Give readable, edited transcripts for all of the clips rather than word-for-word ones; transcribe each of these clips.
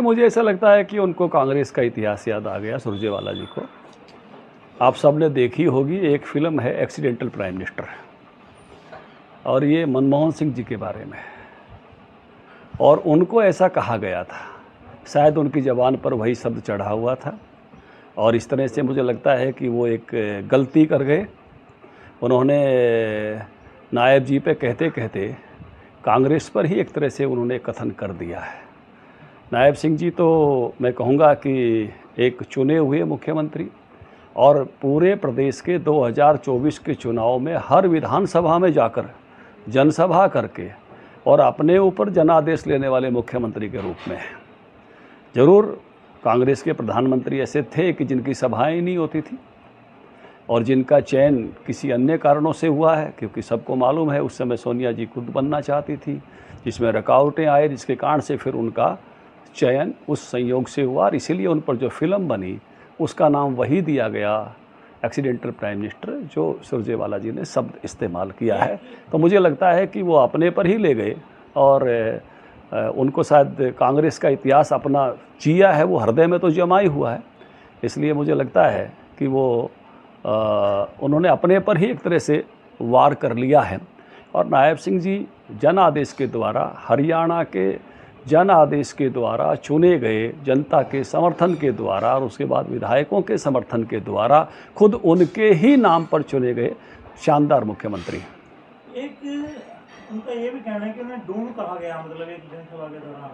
मुझे ऐसा लगता है कि उनको कांग्रेस का इतिहास याद आ गया सुरजेवाला जी को। आप सब ने देखी होगी, एक फिल्म है एक्सीडेंटल प्राइम मिनिस्टर, और ये मनमोहन सिंह जी के बारे में है। और उनको ऐसा कहा गया था, शायद उनकी ज़बान पर वही शब्द चढ़ा हुआ था, और इस तरह से मुझे लगता है कि वो एक गलती कर गए। उन्होंने नायब जी पे कहते कहते कांग्रेस पर ही एक तरह से उन्होंने कथन कर दिया है। नायब सिंह जी तो मैं कहूँगा कि एक चुने हुए मुख्यमंत्री, और पूरे प्रदेश के 2024 के चुनाव में हर विधानसभा में जाकर जनसभा करके और अपने ऊपर जनादेश लेने वाले मुख्यमंत्री के रूप में। ज़रूर कांग्रेस के प्रधानमंत्री ऐसे थे कि जिनकी सभाएं नहीं होती थी और जिनका चयन किसी अन्य कारणों से हुआ है, क्योंकि सबको मालूम है उस समय सोनिया जी खुद बनना चाहती थी, जिसमें रुकावटें आए, जिसके कारण से फिर उनका चयन उस संयोग से हुआ, और इसीलिए उन पर जो फिल्म बनी उसका नाम वही दिया गया, एक्सीडेंटल प्राइम मिनिस्टर, जो सुरजेवाला जी ने शब्द इस्तेमाल किया है। तो मुझे लगता है कि वो अपने पर ही ले गए, और उनको शायद कांग्रेस का इतिहास अपना जिया है, वो हृदय में तो जमा ही हुआ है। इसलिए मुझे लगता है कि वो उन्होंने अपने पर ही एक तरह से वार कर लिया है। और नायब सिंह जी जन आदेश के द्वारा, हरियाणा के जन आदेश के द्वारा चुने गए, जनता के समर्थन के द्वारा और उसके बाद विधायकों के समर्थन के द्वारा खुद उनके ही नाम पर चुने गए शानदार मुख्यमंत्री। एक उनका ये भी कहना है कि उन्हें डूम कहा गया, मतलब एक जनसभा के दौरान।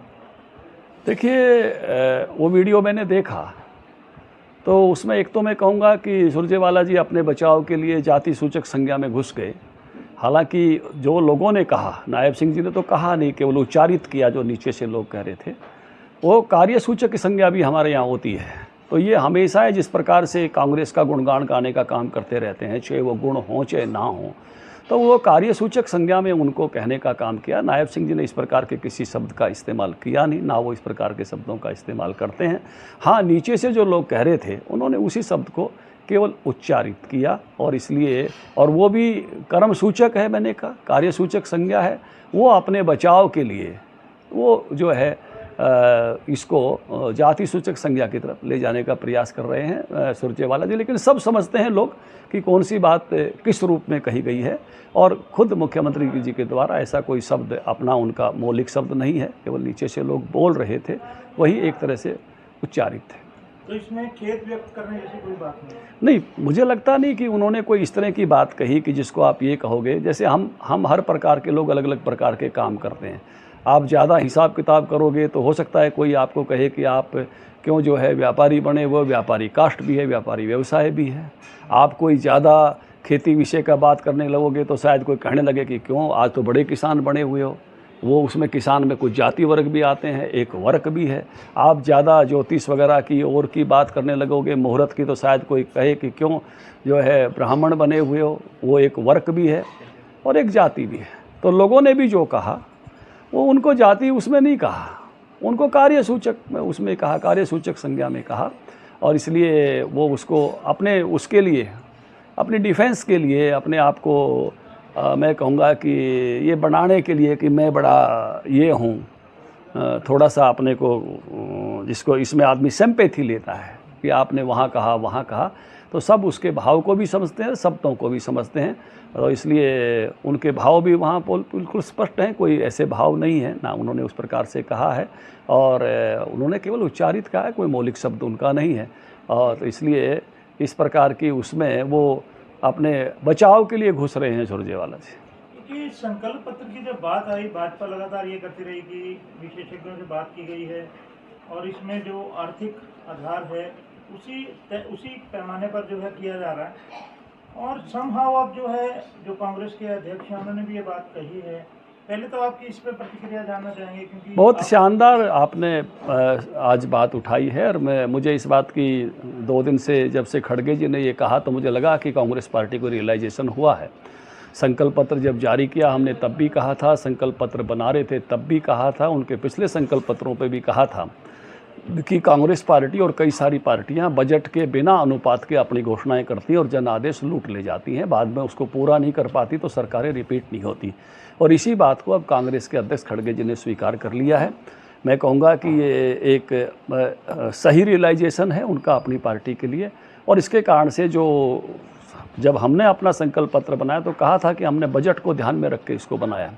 देखिए, वो वीडियो मैंने देखा, तो उसमें एक तो मैं कहूँगा कि सुरजेवाला जी अपने बचाव के लिए जाति सूचक संज्ञा में घुस गए। हालांकि जो लोगों ने कहा, नायब सिंह जी ने तो कहा नहीं, केवल उच्चारित किया जो नीचे से लोग कह रहे थे। वो कार्यसूचक की संज्ञा भी हमारे यहाँ होती है, तो ये हमेशा है जिस प्रकार से कांग्रेस का गुणगान गाने का काम करते रहते हैं, चाहे वो गुण हों चाहे ना हों, तो वो कार्यसूचक संज्ञा में उनको कहने का काम किया। नायब सिंह जी ने इस प्रकार के किसी शब्द का इस्तेमाल किया नहीं, ना वो इस प्रकार के शब्दों का इस्तेमाल करते हैं। हाँ, नीचे से जो लोग कह रहे थे उन्होंने उसी शब्द को केवल उच्चारित किया, और इसलिए, और वो भी कर्म सूचक है, मैंने कहा कार्यसूचक संज्ञा है, वो अपने बचाव के लिए वो जो है इसको जाति सूचक संज्ञा की तरफ ले जाने का प्रयास कर रहे हैं सुरजेवाला जी। लेकिन सब समझते हैं लोग कि कौन सी बात किस रूप में कही गई है, और खुद मुख्यमंत्री जी के द्वारा ऐसा कोई शब्द अपना उनका मौलिक शब्द नहीं है, केवल नीचे से लोग बोल रहे थे, वही एक तरह से उच्चारित थे। तो इसमें खेद व्यक्त करने जैसी कोई बात नहीं, मुझे लगता नहीं कि उन्होंने कोई इस तरह की बात कही कि जिसको आप ये कहोगे, जैसे हम हर प्रकार के लोग अलग अलग प्रकार के काम करते हैं। आप ज़्यादा हिसाब किताब करोगे तो हो सकता है कोई आपको कहे कि आप क्यों जो है व्यापारी बने, वो व्यापारी कास्ट भी है, व्यापारी व्यवसाय भी है। आप कोई ज़्यादा खेती विषय का बात करने लगोगे तो शायद कोई कहने लगे कि क्यों आज तो बड़े किसान बने हुए हो, वो उसमें किसान में कुछ जाति वर्ग भी आते हैं, एक वर्ग भी है। आप ज़्यादा ज्योतिष वगैरह की और की बात करने लगोगे, मुहूर्त की, तो शायद कोई कहे कि क्यों जो है ब्राह्मण बने हुए हो, वो एक वर्ग भी है और एक जाति भी है। तो लोगों ने भी जो कहा वो उनको जाति उसमें नहीं कहा, उनको कार्यसूचक में उसमें कहा, कार्यसूचक संज्ञा में कहा, और इसलिए वो उसको अपने उसके लिए, अपनी डिफेंस के लिए, अपने आप को मैं कहूँगा कि ये बनाने के लिए कि मैं बड़ा ये हूँ, थोड़ा सा अपने को, जिसको इसमें आदमी सिंपैथी लेता है कि आपने वहाँ कहा, तो सब उसके भाव को भी समझते हैं, शब्दों को भी समझते हैं, और इसलिए उनके भाव भी वहाँ बिल्कुल स्पष्ट हैं, कोई ऐसे भाव नहीं है ना, उन्होंने उस प्रकार से कहा है, और उन्होंने केवल उच्चारित कहा है, कोई मौलिक शब्द उनका नहीं है। और इसलिए इस प्रकार की उसमें वो अपने बचाव के लिए घुस रहे हैं सुरजेवाला जी। क्योंकि संकल्प पत्र की जब बात आई, भाजपा लगातार ये करती रही कि विशेषज्ञों से बात की गई है, और इसमें जो आर्थिक आधार है उसी पैमाने पर जो है किया जा रहा है, और समहाउ अब जो है जो कांग्रेस के अध्यक्ष हैं उन्होंने भी ये बात कही है। पहले तो आपकी इस पर प्रतिक्रिया जानना चाहेंगे, क्योंकि बहुत शानदार आपने आज बात उठाई है, और मुझे इस बात की 2 दिन से, जब से खड़गे जी ने ये कहा, तो मुझे लगा कि कांग्रेस पार्टी को रियलाइजेशन हुआ है। संकल्प पत्र जब जारी किया हमने तब भी कहा था, संकल्प पत्र बना रहे थे तब भी कहा था, उनके पिछले संकल्प पत्रों पर भी कहा था कि कांग्रेस पार्टी और कई सारी पार्टियां बजट के बिना अनुपात के अपनी घोषणाएं करती हैं और जन आदेश लूट ले जाती हैं, बाद में उसको पूरा नहीं कर पाती तो सरकारें रिपीट नहीं होती। और इसी बात को अब कांग्रेस के अध्यक्ष खड़गे जी ने स्वीकार कर लिया है। मैं कहूँगा कि ये एक सही रियलाइजेशन है उनका अपनी पार्टी के लिए। और इसके कारण से जो जब हमने अपना संकल्प पत्र बनाया तो कहा था कि हमने बजट को ध्यान में रख के इसको बनाया,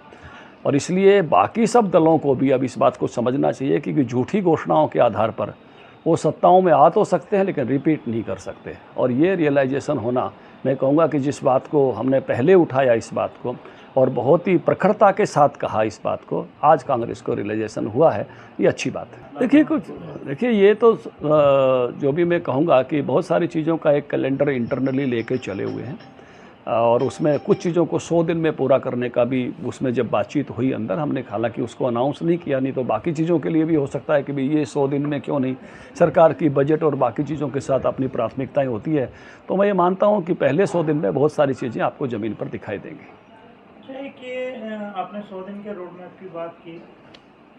और इसलिए बाकी सब दलों को भी अब इस बात को समझना चाहिए कि झूठी घोषणाओं के आधार पर वो सत्ताओं में आ तो सकते हैं लेकिन रिपीट नहीं कर सकते। और ये रियलाइजेशन होना, मैं कहूँगा कि जिस बात को हमने पहले उठाया इस बात को और बहुत ही प्रखरता के साथ कहा इस बात को, आज कांग्रेस को रियलाइजेशन हुआ है, ये अच्छी बात है। देखिए ये तो जो भी मैं कहूँगा कि बहुत सारी चीज़ों का एक कैलेंडर इंटरनली लेके चले हुए हैं, और उसमें कुछ चीज़ों को 100 दिन में पूरा करने का भी उसमें जब बातचीत हुई अंदर, हमने हालांकि उसको अनाउंस नहीं किया, नहीं तो बाकी चीज़ों के लिए भी हो सकता है कि भाई ये 100 दिन में क्यों नहीं, सरकार की बजट और बाकी चीज़ों के साथ अपनी प्राथमिकताएं होती है। तो मैं ये मानता हूँ कि पहले 100 दिन में बहुत सारी चीज़ें आपको ज़मीन पर दिखाई देंगी। आपने 100 दिन के रोड मैप की बात की,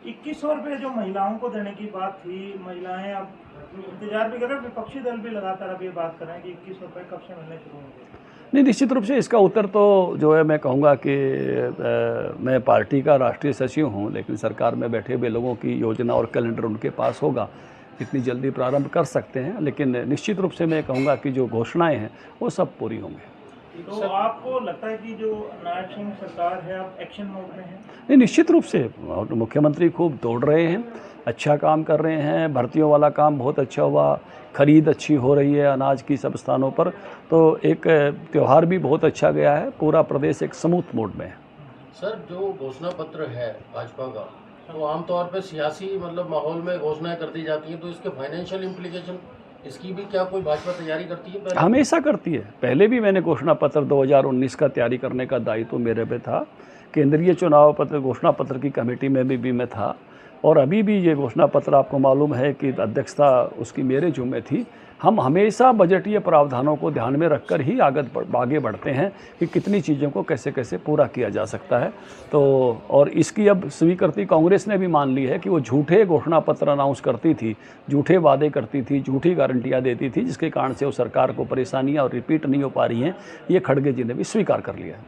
2100 रुपये जो महिलाओं को देने की बात थी, महिलाएं अब इंतजार भी कर रहे हैं, विपक्षी दल भी लगातार अब ये बात कर रहे हैं कि 2100 रुपये कब से मिलने शुरू होंगे। नहीं, निश्चित रूप से इसका उत्तर तो जो है मैं कहूँगा कि मैं पार्टी का राष्ट्रीय सचिव हूँ, लेकिन सरकार में बैठे हुए लोगों की योजना और कैलेंडर उनके पास होगा, इतनी जल्दी प्रारंभ कर सकते हैं, लेकिन निश्चित रूप से मैं कहूँगा कि जो घोषणाएं हैं वो सब पूरी होंगी। तो आपको लगता है कि जो नायब सिंह सरकार है अब एक्शन मोड में है? नहीं, निश्चित रूप से मुख्यमंत्री खूब दौड़ रहे हैं, अच्छा काम कर रहे हैं, भर्तियों वाला काम बहुत अच्छा हुआ, खरीद अच्छी हो रही है अनाज की सब स्थानों पर, तो एक त्यौहार भी बहुत अच्छा गया है, पूरा प्रदेश एक स्मूथ मोड में है। सर, जो घोषणा पत्र है भाजपा का, तो आमतौर पे सियासी माहौल में घोषणाएं कर दी जाती हैं, तो इसके फाइनेंशियल इम्प्लीकेशन, इसकी भी क्या कोई भाजपा तैयारी करती है? हमेशा करती है। पहले भी मैंने घोषणा पत्र 2019 का तैयारी करने का दायित्व मेरे पे था, केंद्रीय चुनाव पत्र घोषणा पत्र की कमेटी में भी मैं था, और अभी भी ये घोषणा पत्र आपको मालूम है कि अध्यक्षता उसकी मेरे जुम्मे थी। हम हमेशा बजटीय प्रावधानों को ध्यान में रखकर ही आगे बढ़ते हैं कि कितनी चीज़ों को कैसे कैसे पूरा किया जा सकता है। तो और इसकी अब स्वीकृति कांग्रेस ने भी मान ली है कि वो झूठे घोषणा पत्र अनाउंस करती थी, झूठे वादे करती थी, झूठी गारंटियाँ देती थी, जिसके कारण से वो सरकार को परेशानियाँ और रिपीट नहीं हो पा रही हैं, ये खड़गे जी ने भी स्वीकार कर लिया है।